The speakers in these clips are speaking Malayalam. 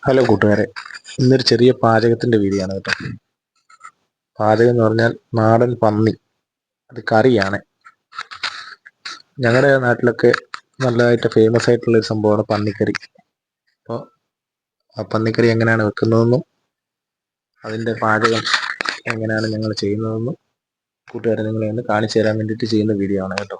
ഹലോ കൂട്ടുകാരെ, ഇന്നൊരു ചെറിയ പാചകത്തിൻ്റെ വീഡിയോ ആണ് കേട്ടോ. പാചകം എന്ന് പറഞ്ഞാൽ നാടൻ പന്നി, അത് കറിയാണ്. ഞങ്ങളുടെ നാട്ടിലൊക്കെ നല്ലതായിട്ട് ഫേമസ് ആയിട്ടുള്ളൊരു സംഭവമാണ് പന്നിക്കറി. അപ്പോൾ ആ പന്നിക്കറി എങ്ങനെയാണ് വെക്കുന്നതെന്നും അതിൻ്റെ പാചകം എങ്ങനെയാണ് ഞങ്ങൾ ചെയ്യുന്നതെന്നും കൂട്ടുകാരെ നിങ്ങളെ ഒന്ന് കാണിച്ചു തരാൻ വേണ്ടിയിട്ട് ചെയ്യുന്ന വീഡിയോ ആണ് കേട്ടോ.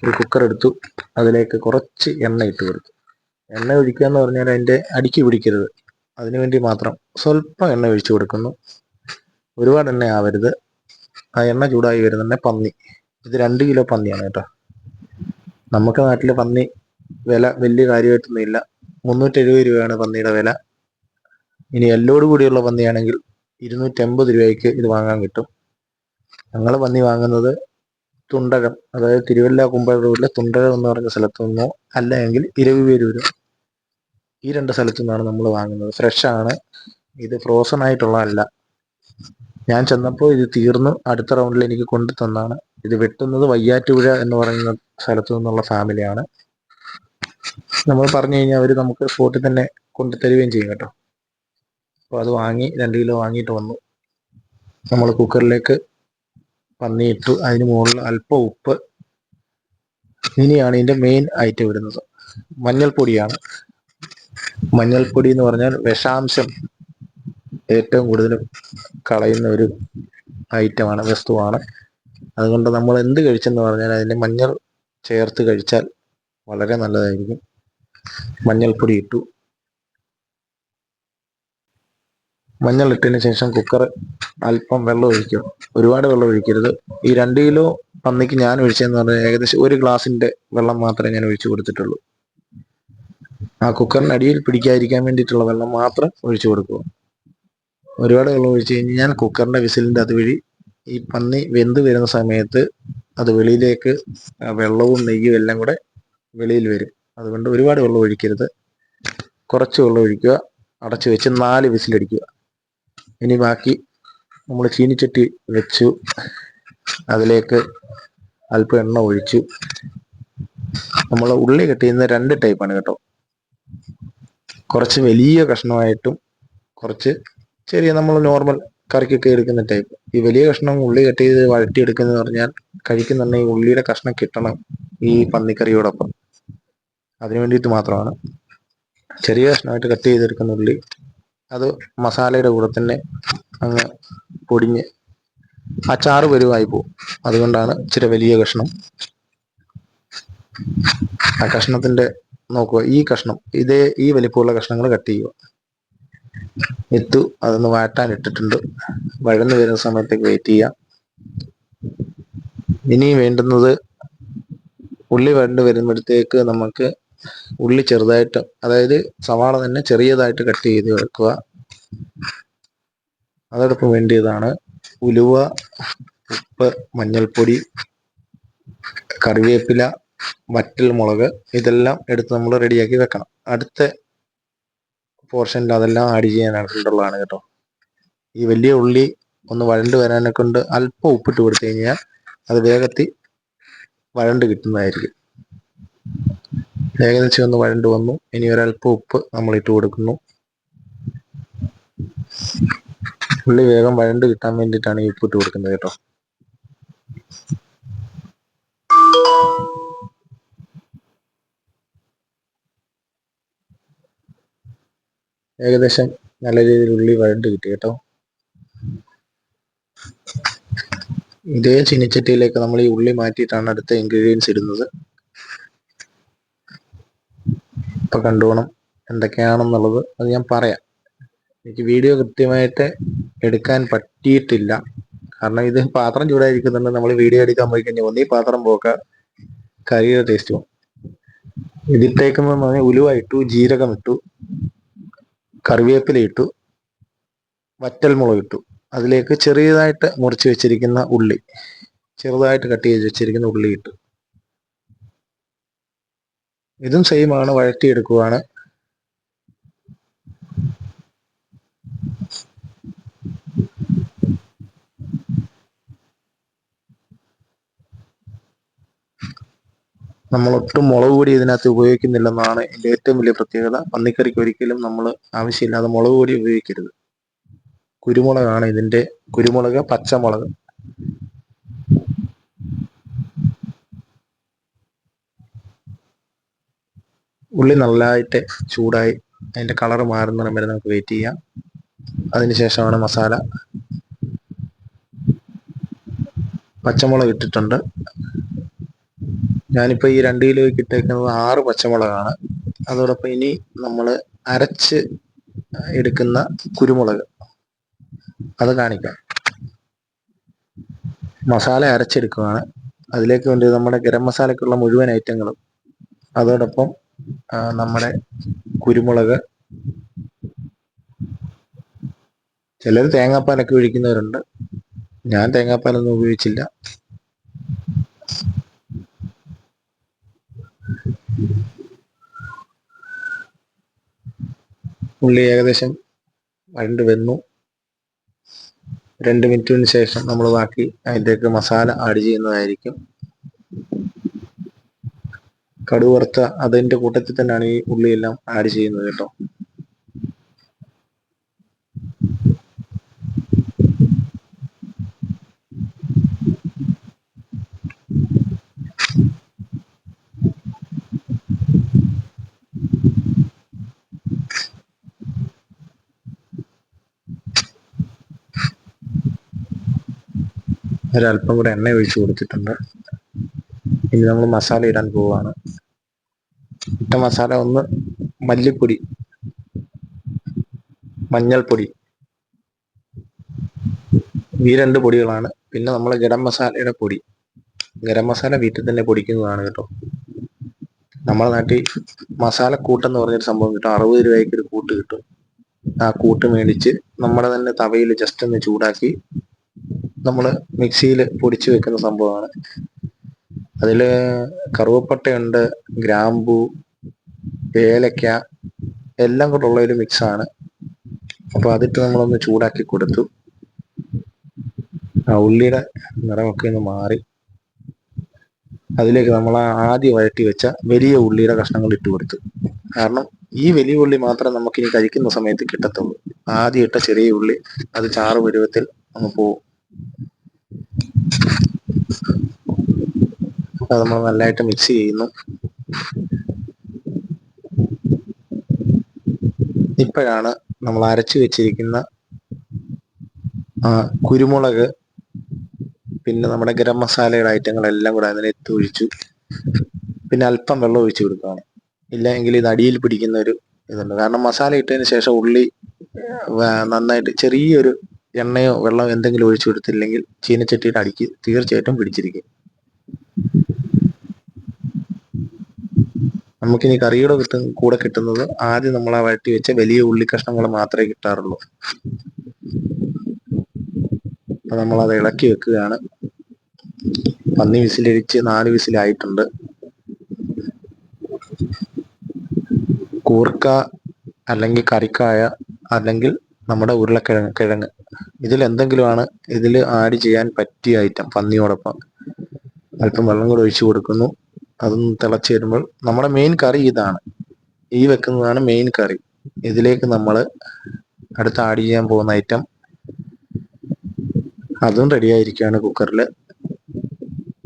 ഒരു കുക്കർ എടുത്തു, അതിലേക്ക് കുറച്ച് എണ്ണ ഇട്ട് കൊടുത്തു. എണ്ണ ഒഴിക്കുക എന്ന് പറഞ്ഞാൽ അതിൻ്റെ അടിക്ക് പിടിക്കരുത്, അതിനുവേണ്ടി മാത്രം സ്വല്പം എണ്ണ ഒഴിച്ചു കൊടുക്കുന്നു. ഒരുപാട് എണ്ണ ആവരുത്. ആ എണ്ണ ചൂടായി വരുന്ന പന്നി, ഇത് 2 കിലോ പന്നിയാണ് കേട്ടോ. നമുക്ക് നാട്ടിൽ പന്നി വില വലിയ കാര്യമായിട്ടൊന്നും ഇല്ല. 370 രൂപയാണ് പന്നിയുടെ വില. ഇനി എല്ലോട് കൂടിയുള്ള പന്നിയാണെങ്കിൽ 250 രൂപയ്ക്ക് ഇത് വാങ്ങാൻ കിട്ടും. ഞങ്ങൾ പന്നി വാങ്ങുന്നത് തുണ്ടകം, അതായത് തിരുവല്ല കുമ്പഴ റോഡിലെ തുണ്ടകം എന്ന് പറഞ്ഞ സ്ഥലത്തു നിന്നോ അല്ലെങ്കിൽ ഇരവിപേരൂരോ, ഈ 2 സ്ഥലത്തു നിന്നാണ് നമ്മൾ വാങ്ങുന്നത്. ഫ്രഷാണ്, ഇത് ഫ്രോസൺ ആയിട്ടുള്ളതല്ല. ഞാൻ ചെന്നപ്പോൾ ഇത് തീർന്നു. അടുത്ത റൗണ്ടിൽ എനിക്ക് കൊണ്ടു തന്നാണ്. ഇത് വെട്ടുന്നത് വയ്യാറ്റുപുഴ എന്ന് പറയുന്ന സ്ഥലത്തു നിന്നുള്ള ഫാമിലിയാണ്. നമ്മൾ പറഞ്ഞു കഴിഞ്ഞാൽ അവർ നമുക്ക് സ്പോട്ടിൽ തന്നെ കൊണ്ടുതരികയും ചെയ്യും കേട്ടോ. അപ്പോൾ അത് വാങ്ങി 2 കിലോ വാങ്ങിയിട്ട് വന്നു. നമ്മൾ കുക്കറിലേക്ക് പന്നി ഇട്ടു, അതിന് മുകളിൽ അല്പം ഉപ്പ്. ഇനിയാണ് ഇതിൻ്റെ മെയിൻ ഐറ്റം ഇടുന്നത്, മഞ്ഞൾപ്പൊടിയാണ്. മഞ്ഞൾപ്പൊടി എന്ന് പറഞ്ഞാൽ വിഷാംശം ഏറ്റവും കൂടുതൽ കളയുന്ന ഒരു ഐറ്റമാണ്, വസ്തുവാണ്. അതുകൊണ്ട് നമ്മൾ എന്ത് കഴിച്ചെന്ന് പറഞ്ഞാൽ അതിന് മഞ്ഞൾ ചേർത്ത് കഴിച്ചാൽ വളരെ നല്ലതായിരിക്കും. മഞ്ഞൾപ്പൊടി ഇട്ടു. മഞ്ഞൾ ഇട്ടതിന് ശേഷം കുക്കർ അല്പം വെള്ളം ഒഴിക്കുക, ഒരുപാട് വെള്ളം ഒഴിക്കരുത്. ഈ 2 കിലോ പന്നിക്ക് ഞാൻ ഒഴിച്ചതെന്ന് പറഞ്ഞാൽ ഏകദേശം 1 ഗ്ലാസിൻ്റെ വെള്ളം മാത്രമേ ഞാൻ ഒഴിച്ചു കൊടുത്തിട്ടുള്ളൂ. ആ കുക്കറിന് അടിയിൽ പിടിക്കാതിരിക്കാൻ വേണ്ടിയിട്ടുള്ള വെള്ളം മാത്രം ഒഴിച്ചു കൊടുക്കുക. ഒരുപാട് വെള്ളം ഒഴിച്ച് കഴിഞ്ഞാൽ കുക്കറിൻ്റെ വിസിലിൻ്റെ അതുവഴി ഈ പന്നി വെന്ത് വരുന്ന സമയത്ത് അത് വെളിയിലേക്ക് വെള്ളവും നെയ്യും എല്ലാം കൂടെ വെളിയിൽ വരും. അതുകൊണ്ട് ഒരുപാട് വെള്ളം ഒഴിക്കരുത്, കുറച്ച് വെള്ളം ഒഴിക്കുക. അടച്ചു വെച്ച് 4 വിസിലടിക്കുക. ഇനി ബാക്കി നമ്മൾ ചീനിച്ചട്ടി വെച്ചു, അതിലേക്ക് അല്പം എണ്ണ ഒഴിച്ചു. നമ്മൾ ഉള്ളി കട്ട് ചെയ്യുന്ന 2 ടൈപ്പാണ് കേട്ടോ. കുറച്ച് വലിയ കഷ്ണമായിട്ടും കുറച്ച് ചെറിയ നമ്മൾ നോർമൽ കറിക്കൊക്കെ എടുക്കുന്ന ടൈപ്പ്. ഈ വലിയ കഷ്ണം ഉള്ളി കട്ട് ചെയ്ത് വഴറ്റിയെടുക്കുന്നത് പറഞ്ഞാൽ കഴിക്കുന്നുണ്ടെങ്കിൽ ഉള്ളിയുടെ കഷ്ണം കിട്ടണം ഈ പന്നിക്കറിയോടൊപ്പം, അതിന് വേണ്ടിയിട്ട് മാത്രമാണ്. ചെറിയ കഷ്ണമായിട്ട് കട്ട് ചെയ്തെടുക്കുന്ന ഉള്ളി അത് മസാലയുടെ കൂടെ തന്നെ അങ്ങ് പൊടിഞ്ഞ് അച്ചാറ് പരുവായി പോകും. അതുകൊണ്ടാണ് ഇച്ചിരി വലിയ കഷ്ണം. ആ കഷ്ണത്തിൻ്റെ നോക്കുക, ഈ കഷ്ണം ഈ വലിപ്പമുള്ള കഷ്ണങ്ങൾ കട്ട് ചെയ്യുക. ഇട്ടു, അതൊന്ന് വാട്ടാൻ ഇട്ടിട്ടുണ്ട്. വഴന്ന് വരുന്ന സമയത്തേക്ക് വെയിറ്റ് ചെയ്യാം. ഇനി വേണ്ടുന്നത്, ഉള്ളി വഴണ്ട് വരുമ്പോഴത്തേക്ക് നമുക്ക് ഉള്ളി ചെറുതായിട്ട്, അതായത് സവാള തന്നെ ചെറിയതായിട്ട് കട്ട് ചെയ്ത് വെക്കുക. അതോടൊപ്പം വേണ്ടിയതാണ് ഉലുവ, ഉപ്പ്, മഞ്ഞൾപ്പൊടി, കറിവേപ്പില, വറ്റൽ മുളക്. ഇതെല്ലാം എടുത്ത് നമ്മൾ റെഡിയാക്കി വെക്കണം. അടുത്ത പോർഷനിൽ അതെല്ലാം ആഡ് ചെയ്യാനായിട്ടുള്ളതാണ് കേട്ടോ. ഈ വലിയ ഉള്ളി ഒന്ന് വഴണ്ട് വരാനെ കൊണ്ട് അല്പം ഉപ്പിട്ട് കൊടുത്തു കഴിഞ്ഞാൽ അത് വേഗത്തിൽ വഴണ്ട് കിട്ടുന്നതായിരിക്കും. ഏകദേശം ഒന്ന് വഴണ്ട് വന്നു. ഇനി ഒരല്പം ഉപ്പ് നമ്മൾ ഇട്ട് കൊടുക്കുന്നു. ഉള്ളി വേഗം വഴണ്ട് കിട്ടാൻ വേണ്ടിയിട്ടാണ് ഈ ഉപ്പിട്ട് കൊടുക്കുന്നത് കേട്ടോ. ഏകദേശം നല്ല രീതിയിൽ ഉള്ളി വഴണ്ട് കിട്ടി കേട്ടോ. ഇതേ ചീനിച്ചട്ടിയിലേക്ക് നമ്മൾ ഈ ഉള്ളി മാറ്റിയിട്ടാണ് അടുത്ത ഇൻഗ്രീഡിയൻസ് ഇടുന്നത്. ഇപ്പൊ കണ്ടുപോകണം എന്തൊക്കെയാണെന്നുള്ളത്, അത് ഞാൻ പറയാം. എനിക്ക് വീഡിയോ കൃത്യമായിട്ട് എടുക്കാൻ പറ്റിയിട്ടില്ല, കാരണം ഇത് പാത്രം ചൂടായിരിക്കുന്നുണ്ട്. നമ്മൾ വീഡിയോ എടുക്കാൻ പോയി കഴിഞ്ഞാൽ ഒന്നീ പാത്രം പോക്ക, കറിയുടെ ടേസ്റ്റ് പോകും. ഇതിട്ടേക്കെന്ന് പറഞ്ഞാൽ ഉലുവ ഇട്ടു, ജീരകം ഇട്ടു, കറിവേപ്പില ഇട്ടു, വറ്റൽമുളക് ഇട്ടു. അതിലേക്ക് ചെറിയതായിട്ട് മുറിച്ച് വെച്ചിരിക്കുന്ന ഉള്ളി, ചെറുതായിട്ട് കട്ട് ചെയ്ത് വെച്ചിരിക്കുന്ന ഉള്ളി ഇട്ടു. ഇതും സെയിമാണ്, വഴറ്റിയെടുക്കുവാണ്. നമ്മൾ ഒട്ടും മുളക് പൊടി ഇതിനകത്ത് ഉപയോഗിക്കുന്നില്ലെന്നാണ് എൻ്റെ ഏറ്റവും വലിയ പ്രത്യേകത. പന്നിക്കറിക്ക് ഒരിക്കലും നമ്മൾ ആവശ്യമില്ലാതെ മുളക് പൊടി ഉപയോഗിക്കരുത്. കുരുമുളകാണ് ഇതിൻ്റെ, കുരുമുളക്, പച്ചമുളക്. ഉള്ളി നല്ലതായിട്ട് ചൂടായി അതിൻ്റെ കളറ് മാറുന്നിടം വരെ നമുക്ക് വെയിറ്റ് ചെയ്യാം. അതിനുശേഷമാണ് മസാല. പച്ചമുളക് ഇട്ടിട്ടുണ്ട്. ഞാനിപ്പോൾ ഈ 2 കിലോയ്ക്ക് ഇട്ടേക്കുന്നത് 6 പച്ചമുളകാണ്. അതോടൊപ്പം ഇനി നമ്മൾ അരച്ച് എടുക്കുന്ന കുരുമുളക് അത് കാണിക്കാം. മസാല അരച്ചെടുക്കുകയാണ്. അതിലേക്ക് വേണ്ടി നമ്മുടെ ഗരം മസാലയ്ക്കുള്ള മുഴുവൻ ഐറ്റങ്ങളും, അതോടൊപ്പം നമ്മുടെ കുരുമുളക്, ചിലർ തേങ്ങാപ്പാലൊക്കെ ഒഴിക്കുന്നവരുണ്ട്. ഞാൻ തേങ്ങാപ്പാലൊന്നും ഉപയോഗിച്ചില്ല. ഉള്ളി ഏകദേശം വഴണ്ട് വെന്നു. 2 മിനിറ്റിന് ശേഷം നമ്മൾ ബാക്കി അതിൻ്റെയൊക്കെ മസാല ആഡ് ചെയ്യുന്നതായിരിക്കും. കടുക് വറുത്ത അതിൻ്റെ കൂട്ടത്തിൽ തന്നെയാണ് ഈ ഉള്ളിയെല്ലാം ആഡ് ചെയ്യുന്നത് കേട്ടോ. ഒരല്പം കൂടെ എണ്ണ ഒഴിച്ച് കൊടുത്തിട്ടുണ്ട്. ഇനി നമ്മൾ മസാല ഇടാൻ പോവുകയാണ്. ഇട്ട മസാല ഒന്ന് മല്ലിപ്പൊടി, മഞ്ഞൾപ്പൊടി, ഈ 2 പൊടികളാണ്. പിന്നെ നമ്മൾ ഗരം മസാലയുടെ പൊടി. ഗരം മസാല വീട്ടിൽ തന്നെ പൊടിക്കുന്നതാണ് കേട്ടോ. നമ്മുടെ നാട്ടിൽ മസാലക്കൂട്ടെന്ന് പറഞ്ഞൊരു സംഭവം കിട്ടും. 60 രൂപയ്ക്ക് ഒരു കൂട്ട് കിട്ടും. ആ കൂട്ട് മേടിച്ച് നമ്മുടെ തന്നെ തവയിൽ ജസ്റ്റ് ഒന്ന് ചൂടാക്കി നമ്മൾ മിക്സിയിൽ പൊടിച്ച് വെക്കുന്ന സംഭവമാണ്. അതിൽ കറുവപ്പട്ടയുണ്ട്, ഗ്രാമ്പൂ, ഏലക്ക എല്ലാം കൂടെ ഉള്ള ഒരു മിക്സാണ്. അപ്പോൾ അതിട്ട് നമ്മളൊന്ന് ചൂടാക്കി കൊടുത്തു. ആ ഉള്ളിയുടെ നിറമൊക്കെ ഒന്ന് മാറി അതിലേക്ക് നമ്മൾ ആദ്യം വഴറ്റി വെച്ച വലിയ ഉള്ളിയുടെ കഷ്ണങ്ങൾ ഇട്ട് കൊടുത്തു. കാരണം ഈ വലിയ ഉള്ളി മാത്രം നമുക്കിനി കഴിക്കുന്ന സമയത്ത് കിട്ടത്തുള്ളൂ. ആദ്യം ഇട്ട ചെറിയ ഉള്ളി അത് ചാറ് പരുവത്തിൽ അങ്ങ് പോവും. അത് നമ്മൾ നല്ലതായിട്ട് മിക്സ് ചെയ്യുന്നു. ഇപ്പോഴാണ് നമ്മൾ അരച്ചു വെച്ചിരിക്കുന്ന കുരുമുളക്, പിന്നെ നമ്മുടെ ഗരം മസാലയുടെ ഐറ്റങ്ങളെല്ലാം കൂടെ അതിനകത്ത് ഒഴിച്ചു. പിന്നെ അല്പം വെള്ളം ഒഴിച്ചു കൊടുക്കുകയാണ്. ഇല്ലെങ്കിൽ ഇത് അടിയിൽ പിടിക്കുന്ന ഒരു ഇതുണ്ട്. കാരണം മസാല ഇട്ടതിന് ശേഷം ഉള്ളി നന്നായിട്ട് ചെറിയൊരു എണ്ണയോ വെള്ളമോ എന്തെങ്കിലും ഒഴിച്ചു കൊടുത്തില്ലെങ്കിൽ ചീനച്ചട്ടിയുടെ അടിക്ക് തീർച്ചയായിട്ടും പിടിച്ചിരിക്കും. നമുക്കിനി കറിയുടെ കൂടെ കിട്ടുന്നത് ആദ്യം നമ്മൾ ആ വഴറ്റി വെച്ച വലിയ ഉള്ളി കഷ്ണങ്ങൾ മാത്രമേ കിട്ടാറുള്ളൂ. അപ്പം നമ്മളത് ഇളക്കി വെക്കുകയാണ്. പന്നി വിസിലടിച്ച് 4 വിസിലായിട്ടുണ്ട്. കൂർക്ക അല്ലെങ്കിൽ കറിക്കായ അല്ലെങ്കിൽ നമ്മുടെ ഉരുളക്കിഴങ്ങ് ഇതിലെന്തെങ്കിലുമാണ് ഇതിൽ ആഡ് ചെയ്യാൻ പറ്റിയ ഐറ്റം. പന്നിയോടൊപ്പം അല്പം വെള്ളം കൂടെ ഒഴിച്ചു കൊടുക്കുന്നു. അതൊന്ന് തിളച്ച് വരുമ്പോൾ നമ്മുടെ മെയിൻ കറി ഇതാണ്. ഈ വെക്കുന്നതാണ് മെയിൻ കറി. ഇതിലേക്ക് നമ്മൾ അടുത്ത് ആഡ് ചെയ്യാൻ പോകുന്ന ഐറ്റം അതും റെഡി ആയിരിക്കുകയാണ്. കുക്കറിൽ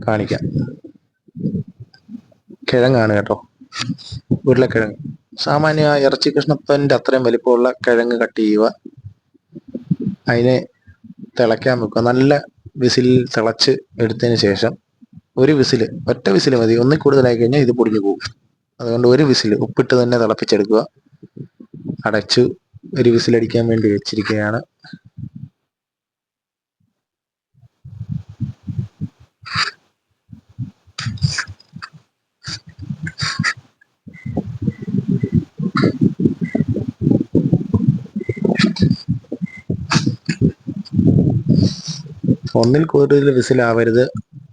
കാണിക്കാം. കിഴങ്ങാണ് കേട്ടോ, ഉരുളക്കിഴങ്ങ്. സാമാന്യ ഇറച്ചി കഷ്ണത്തിൻ്റെ അത്രയും വലിപ്പമുള്ള കിഴങ്ങ് കട്ട് ചെയ്യുക. അതിനെ തിളയ്ക്കാൻ വെക്കുക. നല്ല വിസിലിൽ തിളച്ച് എടുത്തതിന് ശേഷം ഒരു വിസിൽ, ഒറ്റ വിസിൽ മതി. ഒന്നിൽ കൂടുതലായി കഴിഞ്ഞാൽ ഇത് പൊടിഞ്ഞു പോകും. അതുകൊണ്ട് ഒരു വിസിൽ ഉപ്പിട്ട് തന്നെ തിളപ്പിച്ചെടുക്കുക. അടച്ചു ഒരു വിസിലടിക്കാൻ വേണ്ടി വെച്ചിരിക്കുകയാണ്. ഒന്നിൽ കൂടുതൽ വിസിലാവരുത്.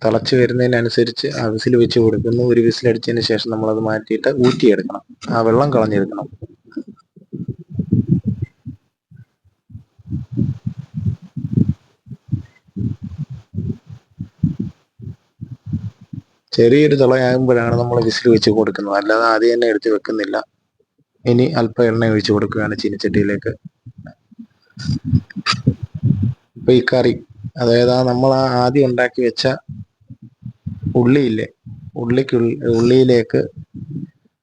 തിളച്ച് വരുന്നതിനനുസരിച്ച് ആ വിസിൽ വെച്ച് കൊടുക്കുന്നു. ഒരു വിസിലടിച്ചതിന് ശേഷം നമ്മളത് മാറ്റിയിട്ട് ഊറ്റിയെടുക്കണം. ആ വെള്ളം കളഞ്ഞെടുക്കണം. ചെറിയൊരു തിളയാകുമ്പോഴാണ് നമ്മൾ വിസിൽ വെച്ച് കൊടുക്കുന്നത്, അല്ലാതെ ആദ്യം തന്നെ എടുത്ത് വെക്കുന്നില്ല. ഇനി അല്പം എണ്ണ ഒഴിച്ചു കൊടുക്കുകയാണ് ചീനിച്ചട്ടിയിലേക്ക്. ഇപ്പൊ ഈ കറി, അതായത് നമ്മൾ ആദ്യം ഉണ്ടാക്കി വെച്ച ഉള്ളിയില്ലേ, ഉള്ളിയിലേക്ക്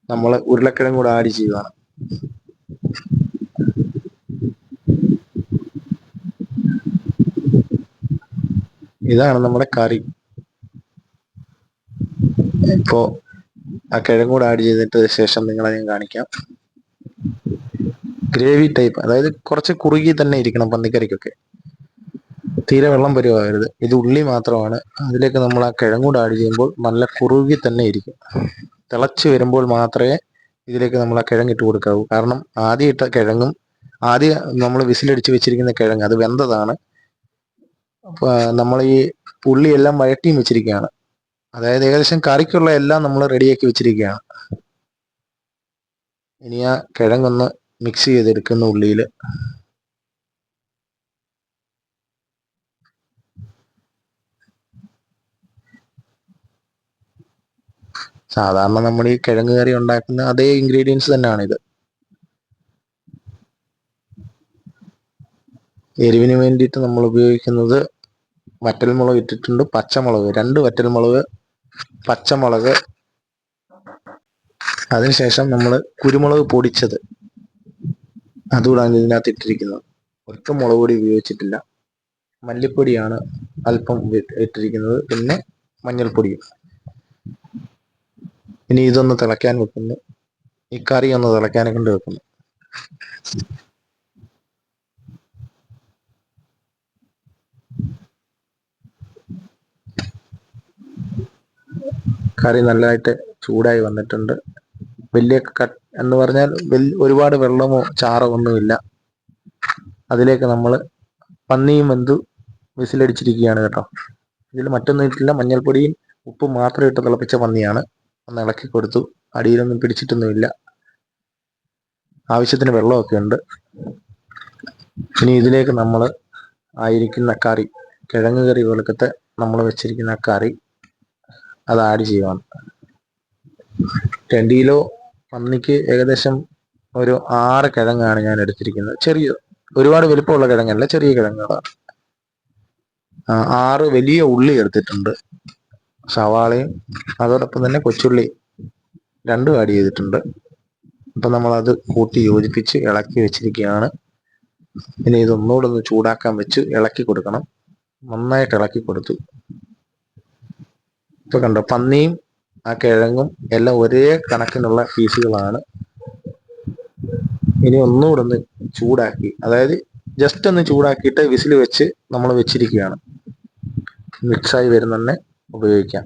നമ്മൾ ഉരുളക്കിഴങ്ങ് കൂടെ ആഡ് ചെയ്യുകയാണ്. ഇതാണ് നമ്മുടെ കറി. ഇപ്പോ ആ കിഴങ്ങ് കൂടെ ആഡ് ചെയ്തിട്ട് ശേഷം നിങ്ങളെ ഞാൻ കാണിക്കാം. ഗ്രേവി ടൈപ്പ്, അതായത് കുറച്ച് കുറുകി തന്നെ ഇരിക്കണം പന്നിക്കറിക്കൊക്കെ, തീരെ വെള്ളം പരുവാകരുത്. ഇത് ഉള്ളി മാത്രമാണ്, അതിലേക്ക് നമ്മൾ ആ കിഴങ്ങ് കൂടെ ആഡ് ചെയ്യുമ്പോൾ നല്ല കുറുകി തന്നെ ഇരിക്കും. തിളച്ച് വരുമ്പോൾ മാത്രമേ ഇതിലേക്ക് നമ്മൾ ആ കിഴങ്ങ് ഇട്ട് കൊടുക്കാവൂ. കാരണം ആദ്യം ഇട്ട കിഴങ്ങും, ആദ്യം നമ്മൾ വിസിലടിച്ച് വെച്ചിരിക്കുന്ന കിഴങ്ങ് അത് വെന്തതാണ്. നമ്മൾ ഈ ഉള്ളിയെല്ലാം വഴറ്റിയും വെച്ചിരിക്കുകയാണ്, അതായത് ഏകദേശം കറിക്കുള്ള എല്ലാം നമ്മൾ റെഡിയാക്കി വെച്ചിരിക്കുകയാണ്. ഇനി ആ കിഴങ്ങൊന്ന് മിക്സ് ചെയ്തെടുക്കുന്ന ഉള്ളിയിൽ. സാധാരണ നമ്മൾ ഈ കിഴങ്ങ് കറി ഉണ്ടാക്കുന്ന അതേ ഇൻഗ്രീഡിയൻസ് തന്നെയാണ് ഇത്. എരിവിന് വേണ്ടിയിട്ട് നമ്മൾ ഉപയോഗിക്കുന്നത് വറ്റൽമുളക് ഇട്ടിട്ടുണ്ട്, പച്ചമുളക്, 2 വറ്റൽമുളക്, പച്ചമുളക്, അതിനുശേഷം നമ്മൾ കുരുമുളക് പൊടിച്ചത് അതുകൂടാണ് ഇതിനകത്ത് ഇട്ടിരിക്കുന്നത്. ഒറ്റ മുളക് പൊടി ഉപയോഗിച്ചിട്ടില്ല. മല്ലിപ്പൊടിയാണ് അല്പം ഇട്ടിരിക്കുന്നത്, പിന്നെ മഞ്ഞൾപ്പൊടിയും. ഇനി ഇതൊന്ന് തിളയ്ക്കാൻ വെക്കുന്നു, ഈ കറി ഒന്ന് തിളയ്ക്കാനെ കൊണ്ട് വെക്കുന്നു. കറി നല്ലതായിട്ട് ചൂടായി വന്നിട്ടുണ്ട്. വലിയ എന്ന് പറഞ്ഞാൽ ഒരുപാട് വെള്ളമോ ചാറോ ഒന്നുമില്ല. അതിലേക്ക് നമ്മൾ പന്നിയും വെന്തു വിസിലടിച്ചിരിക്കുകയാണ് കേട്ടോ. ഇതിൽ മറ്റൊന്നും ഇട്ടില്ല, മഞ്ഞൾപ്പൊടിയും ഉപ്പും മാത്രം ഇട്ട് തിളപ്പിച്ച പന്നിയാണ്. ഒന്ന് ഇളക്കി കൊടുത്തു, അടിയിലൊന്നും പിടിച്ചിട്ടൊന്നുമില്ല, ആവശ്യത്തിന് വെള്ളമൊക്കെ ഉണ്ട്. ഇനി ഇതിലേക്ക് നമ്മൾ ആയിരിക്കുന്ന കറി, കിഴങ്ങ് കറി പോലത്തെ നമ്മൾ വെച്ചിരിക്കുന്ന കറി അത് ആഡ് ചെയ്യുവാണ്. 2 കിലോ പന്നിക്ക് ഏകദേശം ഒരു 6 കിഴങ്ങാണ് ഞാൻ എടുത്തിരിക്കുന്നത്. ചെറിയ, ഒരുപാട് വലുപ്പമുള്ള കിഴങ്ങല്ല, ചെറിയ കിഴങ്ങുകളാണ്. 6 വലിയ ഉള്ളി എടുത്തിട്ടുണ്ട്, സവാളയും അതോടൊപ്പം തന്നെ കൊച്ചുള്ളി 2 ആഡ് ചെയ്തിട്ടുണ്ട്. അപ്പം നമ്മളത് കൂട്ടി യോജിപ്പിച്ച് ഇളക്കി വെച്ചിരിക്കുകയാണ്. ഇനി ഇതൊന്നുകൂടെ ഒന്ന് ചൂടാക്കാൻ വെച്ച് ഇളക്കി കൊടുക്കണം. നന്നായിട്ട് ഇളക്കി കൊടുത്തു. ഇപ്പൊ കണ്ടോ, പന്നിയും ആ കിഴങ്ങും എല്ലാം ഒരേ കണക്കിനുള്ള പീസുകളാണ്. ഇനി ഒന്നുകൂടെ ഒന്ന് ചൂടാക്കി, അതായത് ജസ്റ്റ് ഒന്ന് ചൂടാക്കിയിട്ട് വിസിൽ വെച്ച് നമ്മൾ വെച്ചിരിക്കുകയാണ്. മിക്സായി വരുന്ന തന്നെ ഉപയോഗിക്കാം.